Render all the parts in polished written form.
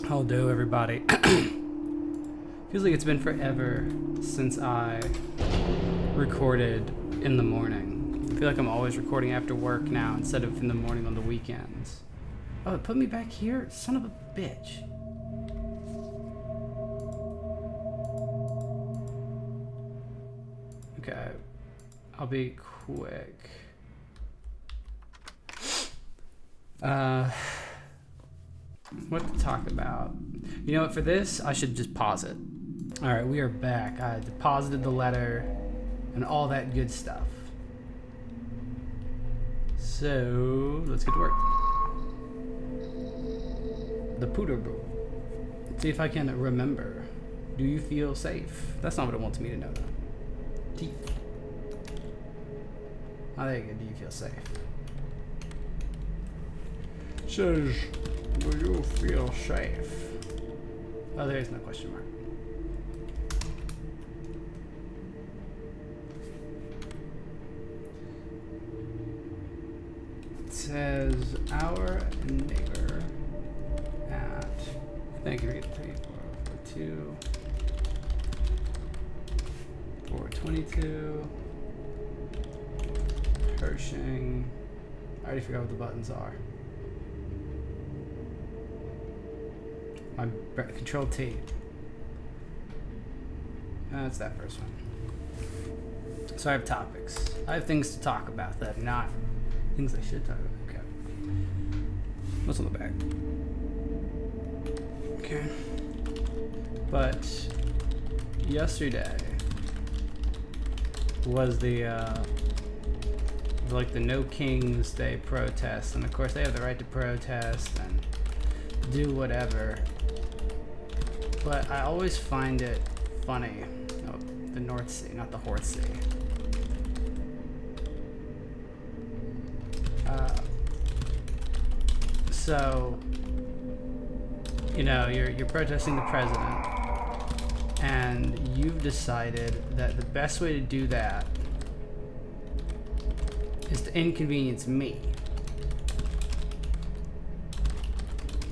Hello, everybody. Feels like it's been forever since I recorded in the morning. I feel like I'm always recording after work now instead of in the morning on the weekends. Oh, it put me back here? Son of a bitch. Okay, I'll be quick. What to talk about? You know what, for this, I should just pause it. Alright, we are back. I deposited the letter and all that good stuff. So, let's get to work. The Pooter Brew. Let's see if I can remember. Do you feel safe? That's not what it wants me to know, though. Teeth. Oh, there you go. Do you feel safe? Says, do you feel safe? Oh, there's no question mark. It says, our neighbor at, thank you for getting 3442, 422, Pershing. I already forgot what the buttons are. Control T. That's that first one. So I have topics. I have things to talk about that are not things I should talk about. Okay. What's on the back? Okay. But yesterday was the No King's Day protest, and of course they have the right to protest and do whatever. But I always find it funny. Oh, the North Sea, not the Horse Sea. So, you know, you're protesting the president, and you've decided that the best way to do that is to inconvenience me.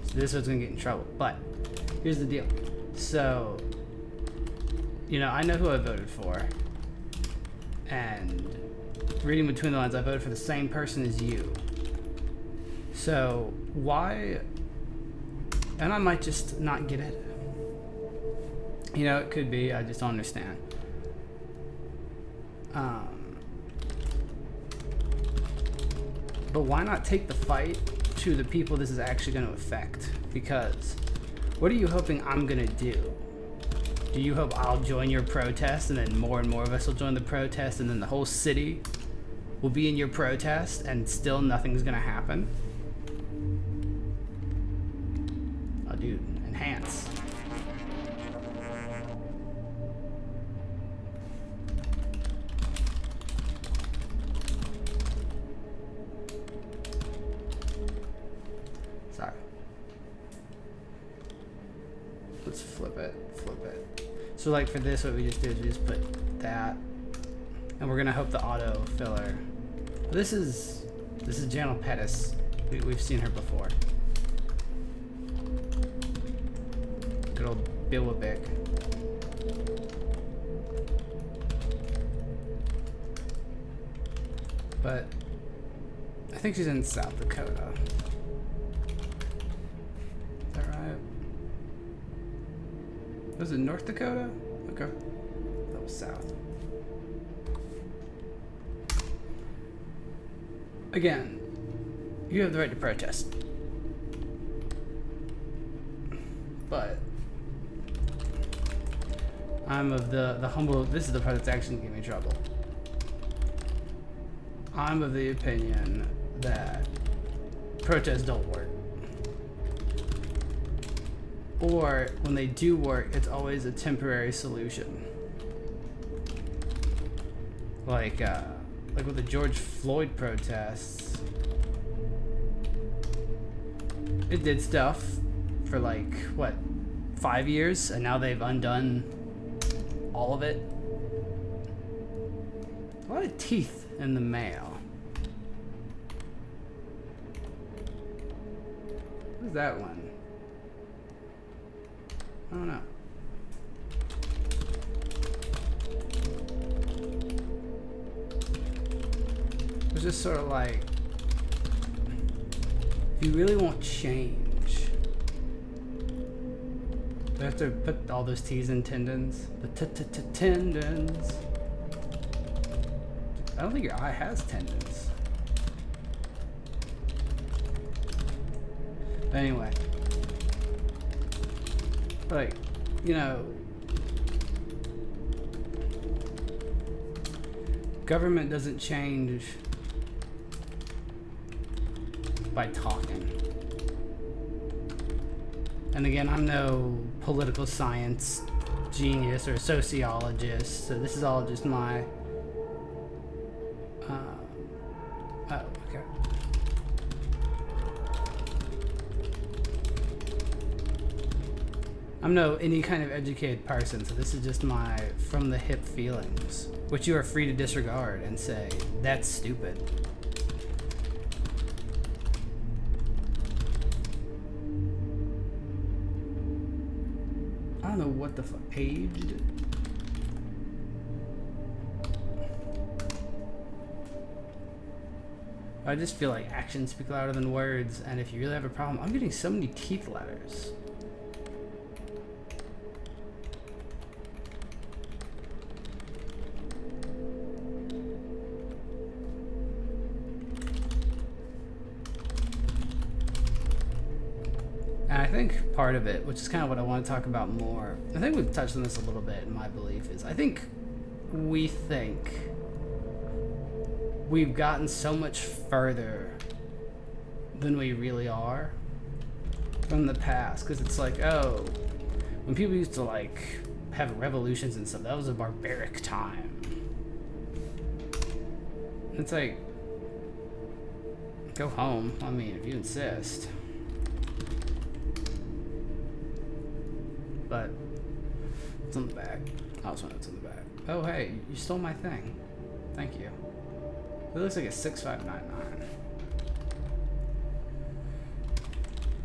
So this one's gonna get in trouble, but here's the deal. So, you know, I know who I voted for, and reading between the lines, I voted for the same person as you. So, why, and I might just not get it. You know, it could be, I just don't understand. But why not take the fight to the people this is actually going to affect? Because what are you hoping I'm going to do? Do you hope I'll join your protest and then more and more of us will join the protest and then the whole city will be in your protest and still nothing's going to happen? Oh, dude, enhance. Sorry. Let's flip it. So like for this, what we just did is we just put that, and we're gonna hope the auto filler. This is Janelle Pettis. We've seen her before. Good old Billabick. But I think she's in South Dakota. Is that right? Was it North Dakota? Okay. That was South. Again, you have the right to protest. But I'm of the humble, this is the part that's actually gonna give me trouble. I'm of the opinion that protests don't work. Or when they do work, it's always a temporary solution. Like with the George Floyd protests, it did stuff for like, what, 5 years, and now they've undone all of it. A lot of teeth in the mail. Who's that one? I don't know. It's just sort of like, if you really want change, do I have to put all those T's in tendons? The tendons. I don't think your eye has tendons. But anyway, like, you know, government doesn't change by talking. And again, I'm no political science genius or sociologist, so this is all just my oh, okay. I'm no any kind of educated person, so this is just my from the hip feelings, which you are free to disregard and say, that's stupid. I don't know what the fuck. Aged? I just feel like actions speak louder than words, and if you really have a problem, I'm getting so many teeth letters. And I think part of it, which is kind of what I want to talk about more, I think we've touched on this a little bit, in my belief, is I think we've gotten so much further than we really are from the past. Because it's like, oh, when people used to like have revolutions and stuff, that was a barbaric time. It's like, go home, I mean, if you insist. But it's on the back. I also know it's on the back. Oh, hey, you stole my thing. Thank you. It looks like a 6599.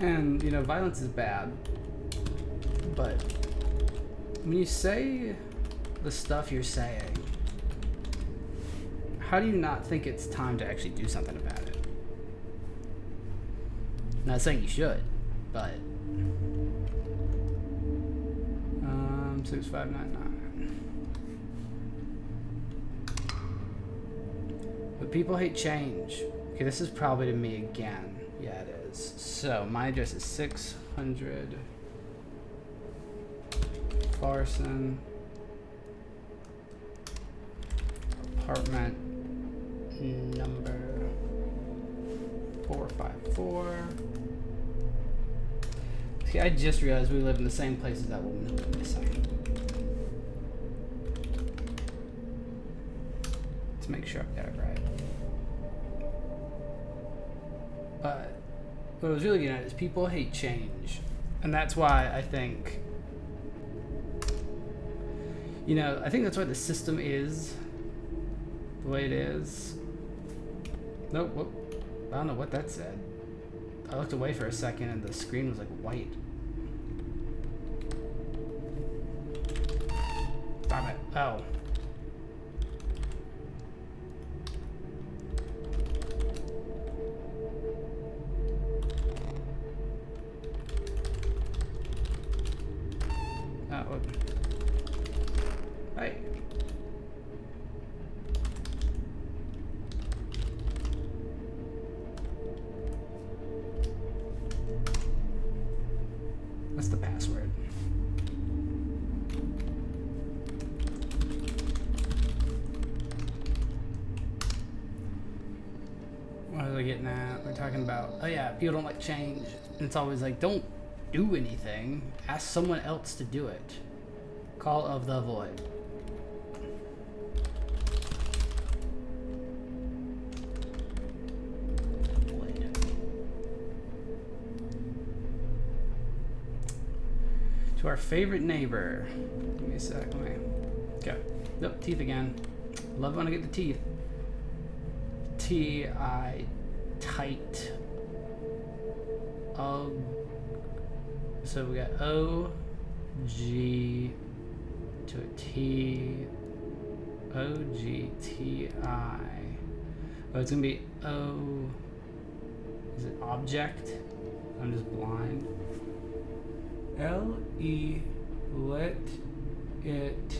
And, you know, violence is bad. But when you say the stuff you're saying, how do you not think it's time to actually do something about it? I'm not saying you should, but 6599. But people hate change. Okay, this is probably to me again. Yeah, it is. So my address is 600 Farson, apartment number 454. See, I just realized we live in the same place as that woman who went missing. To make sure I got it right. But what I was really getting at is people hate change. And that's why I think, you know, I think that's why the system is the way it is. Nope, whoop. I don't know what that said. I looked away for a second and the screen was like white. Damn it. Oh. Oh. Hey. That's the password. What are we getting at? We're talking about, oh yeah, people don't like change. And it's always like, don't do anything. Ask someone else to do it. Call of the void. To our favorite neighbor. Give me a sec. Let me. Okay. Nope. Teeth again. Love when I get the teeth. T-I tight. O. So we got O G to a T, O, G, T, I. Oh, it's gonna be O, is it object? I'm just blind. L, E, let it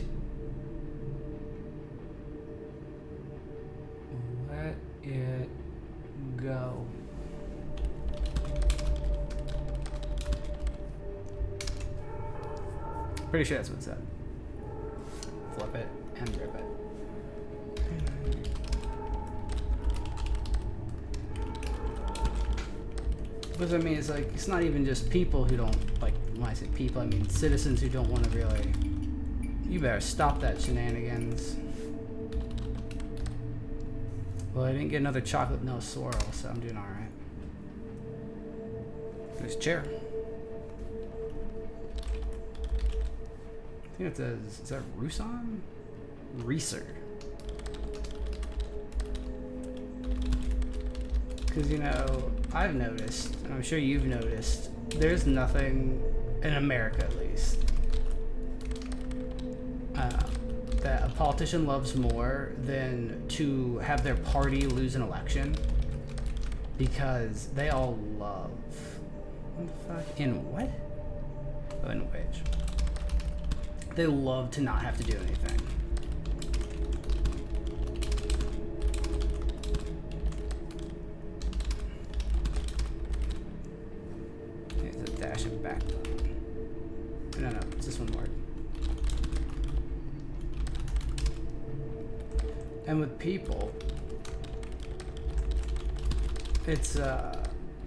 go. Pretty sure that's what it said. Flip it and rip it. What does that mean? It's like, it's not even just people who don't, like, when I say people, I mean citizens who don't want to really. You better stop that shenanigans. Well, I didn't get another chocolate, no swirl, so I'm doing alright. There's a chair. I think it says, is that Rusan? Reeser. Because, you know, I've noticed, and I'm sure you've noticed, there's nothing, in America at least, that a politician loves more than to have their party lose an election, because they all love, what the fuck, in what? Oh, in wage. They love to not have to do anything. There's a dash of backbone. No, it's this one word. And with people, it's,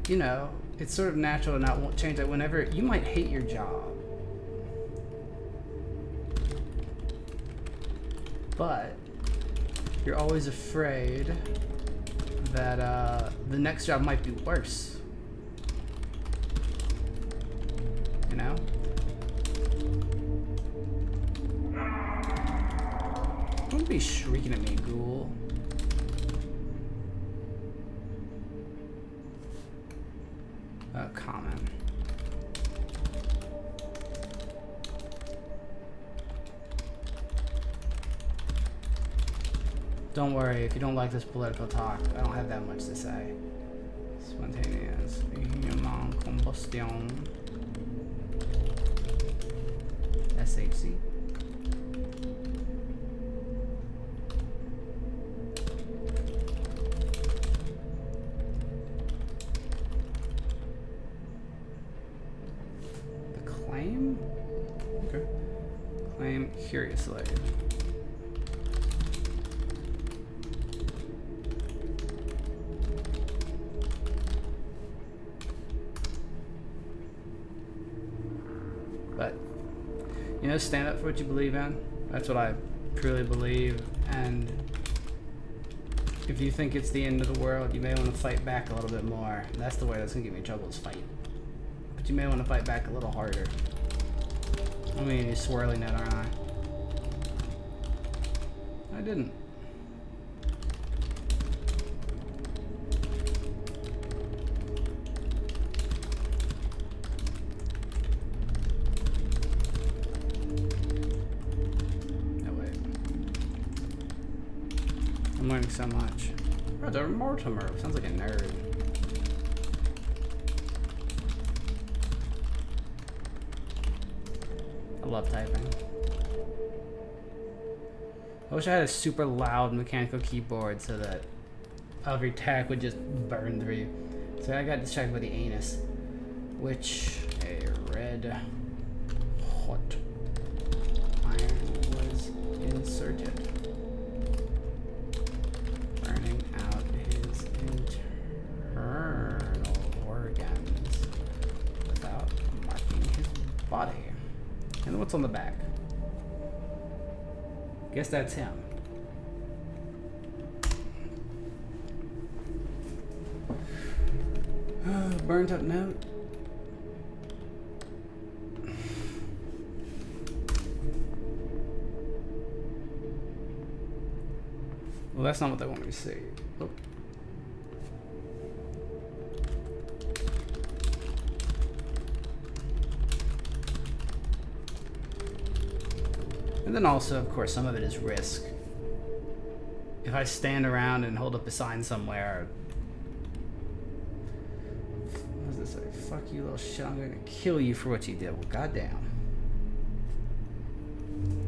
you know, it's sort of natural to not want change. That whenever you might hate your job, but you're always afraid that the next job might be worse. You know? Don't be shrieking at me, ghoul. Common. Don't worry, if you don't like this political talk, I don't have that much to say. Spontaneous human combustion. SHC. The claim? Okay. Claim curiously. But, you know, stand up for what you believe in. That's what I truly believe. And if you think it's the end of the world, you may want to fight back a little bit more. That's the way that's going to get me in trouble, is fight. But you may want to fight back a little harder. I'm going to use swirling net, aren't I? I didn't. I'm learning so much. Brother Mortimer sounds like a nerd. I love typing. I wish I had a super loud mechanical keyboard so that every tag would just burn through you. So I got distracted by the anus, which a red hot iron was inserted. Out his internal organs without marking his body. And what's on the back? Guess that's him. Burnt up note. Well, that's not what they want me to see. Oh. And then also, of course, some of it is risk. If I stand around and hold up a sign somewhere, what does it say? Fuck you, little shit. I'm gonna kill you for what you did. Well, goddamn.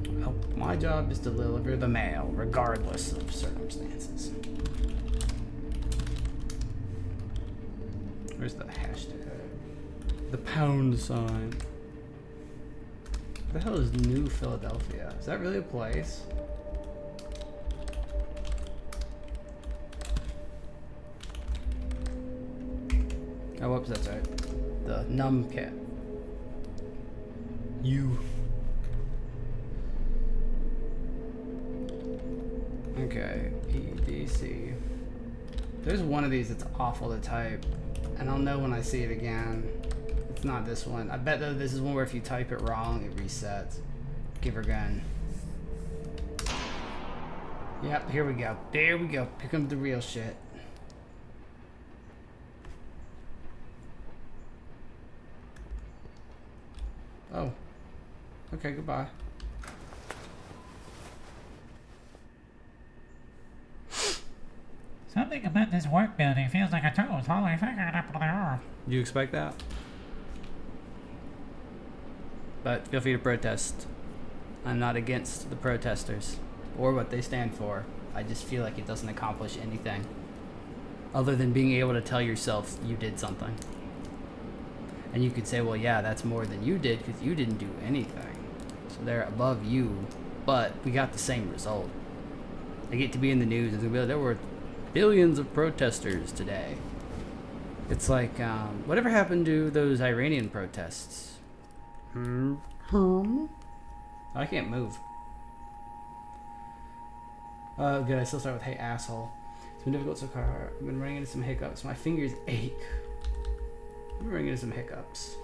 Well, my job is to deliver the mail, regardless of circumstances. Where's the hashtag? The pound sign. What the hell is New Philadelphia? Is that really a place? Oh, whoops, that's right. The numb cat. You. Okay, EDC. There's one of these that's awful to type, and I'll know when I see it again. It's not this one. I bet though this is one where if you type it wrong, it resets. Give her gun. Yep, here we go. There we go. Here comes the real shit. Oh. Okay, goodbye. Something about this work building feels like a total falling finger up on the earth. Do you expect that? But feel free to protest. I'm not against the protesters or what they stand for. I just feel like it doesn't accomplish anything other than being able to tell yourself you did something. And you could say, well, yeah, that's more than you did because you didn't do anything. So they're above you, but we got the same result. They get to be in the news. It's gonna be like, there were billions of protesters today. It's like, whatever happened to those Iranian protests? I can't move. Good, I still start with, hey, asshole. It's been difficult so far. I've been running into some hiccups. My fingers ache. I've been running into some hiccups.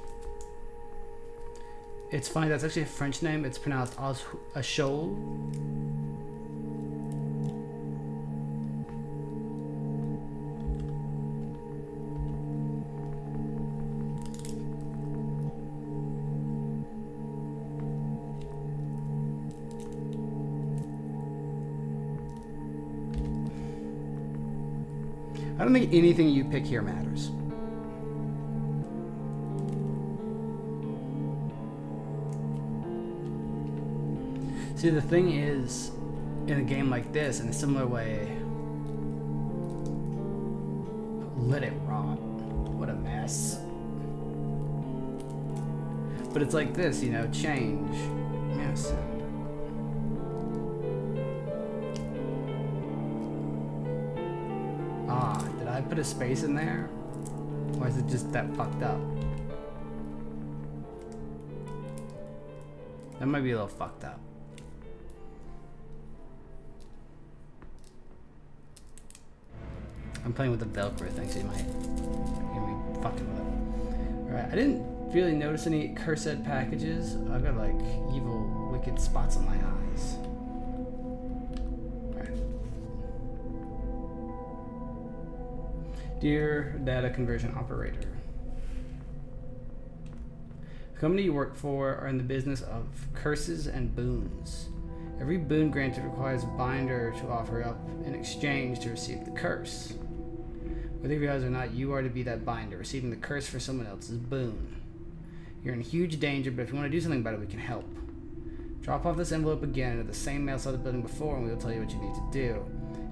It's funny, that's actually a French name. It's pronounced Ashol. I don't think anything you pick here matters. See, the thing is, in a game like this, in a similar way, let it rot. What a mess. But it's like this, you know, change. Yes. Ah, did I put a space in there? Or is it just that fucked up? That might be a little fucked up. I'm playing with the Velcro thing, so you might hear me fucking with it. Alright, I didn't really notice any cursed packages. I've got like evil, wicked spots on my eyes. Alright. Dear Data Conversion Operator, the company you work for are in the business of curses and boons. Every boon granted requires a binder to offer up in exchange to receive the curse. Whether you realize or not, you are to be that binder, receiving the curse for someone else's boon. You're in huge danger, but if you want to do something about it, we can help. Drop off this envelope again into the same mail slot the building before, and we will tell you what you need to do.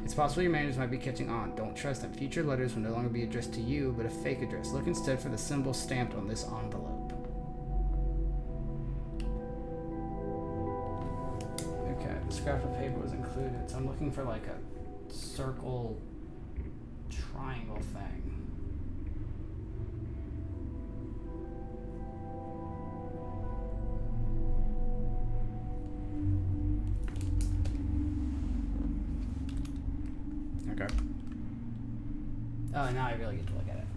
It's possible your managers might be catching on. Don't trust them. Future letters will no longer be addressed to you, but a fake address. Look instead for the symbol stamped on this envelope. Okay, the scrap of paper was included, so I'm looking for like a circle triangle thing. Okay. Oh, now I really get to look at it.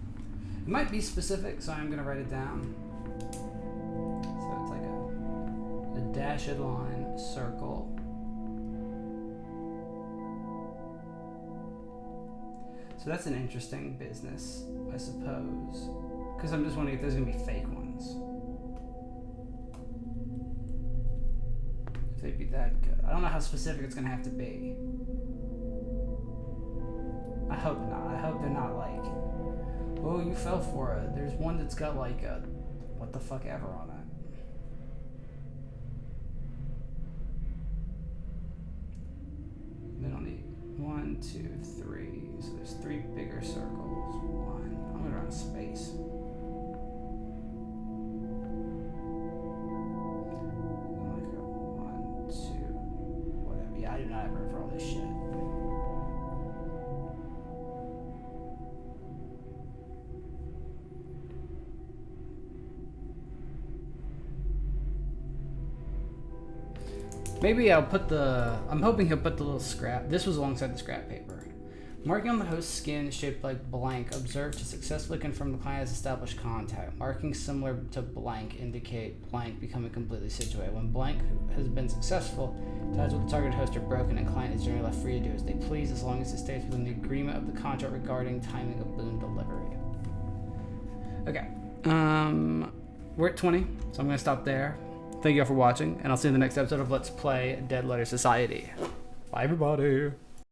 It might be specific, so I'm gonna write it down. So it's like a dashed line, circle. So that's an interesting business, I suppose. Because I'm just wondering if there's going to be fake ones. If they'd be that good. I don't know how specific it's gonna have to be. I hope not. I hope they're not like, oh, you fell for it. There's one that's got like a what the fuck ever on it. They don't need 1, 2, 3. So there's 3 bigger circles. 1. I'm gonna run space. Like a 1, 2, whatever. Yeah, I do not have room for all this shit. Maybe I'll put the, I'm hoping he'll put the little scrap, this was alongside the scrap paper. Marking on the host's skin shaped like blank, observed to successfully confirm the client has established contact. Markings similar to blank indicate blank becoming completely situated. When blank has been successful, ties with the targeted host are broken and client is generally left free to do as they please as long as it stays within the agreement of the contract regarding timing of boon delivery. Okay, we're at 20, so I'm gonna stop there. Thank you all for watching, and I'll see you in the next episode of Let's Play Dead Letter Society. Bye, everybody.